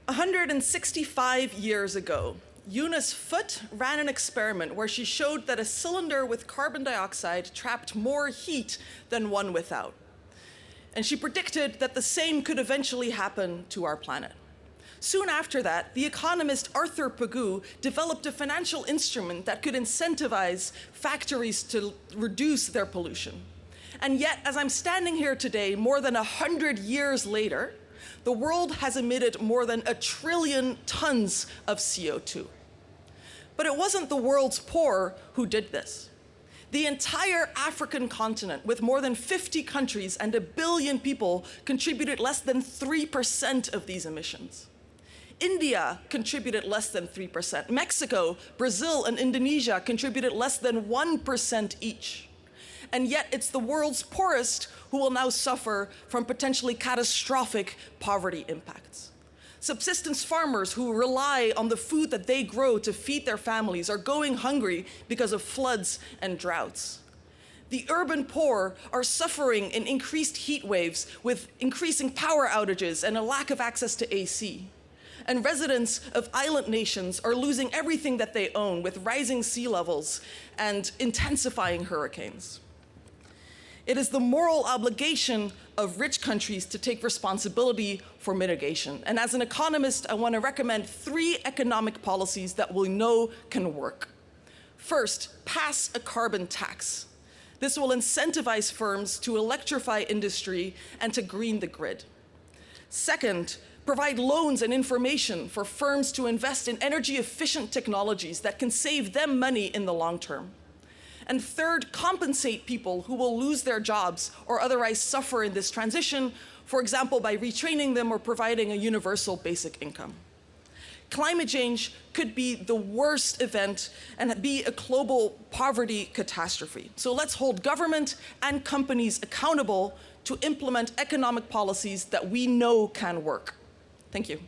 165 years ago, Eunice Foote ran an experiment where she showed that a cylinder with carbon dioxide trapped more heat than one without. And she predicted that the same could eventually happen to our planet. Soon after that, the economist Arthur Pigou developed a financial instrument that could incentivize factories to reduce their pollution. And yet, as I'm standing here today, more than 100 years later, the world has emitted more than 1 trillion tons of CO2. But it wasn't the world's poor who did this. The entire African continent, with more than 50 countries and 1 billion people, contributed less than 3% of these emissions. India contributed less than 3%. Mexico, Brazil, and Indonesia contributed less than 1% each. And yet it's the world's poorest who will now suffer from potentially catastrophic poverty impacts. Subsistence farmers who rely on the food that they grow to feed their families are going hungry because of floods and droughts. The urban poor are suffering in increased heat waves with increasing power outages and a lack of access to AC. And residents of island nations are losing everything that they own with rising sea levels and intensifying hurricanes. It is the moral obligation of rich countries to take responsibility for mitigation. And as an economist, I want to recommend 3 economic policies that we know can work. First, pass a carbon tax. This will incentivize firms to electrify industry and to green the grid. Second, provide loans and information for firms to invest in energy-efficient technologies that can save them money in the long term. And third, compensate people who will lose their jobs or otherwise suffer in this transition, for example, by retraining them or providing a universal basic income. Climate change could be the worst event and be a global poverty catastrophe. So let's hold government and companies accountable to implement economic policies that we know can work. Thank you.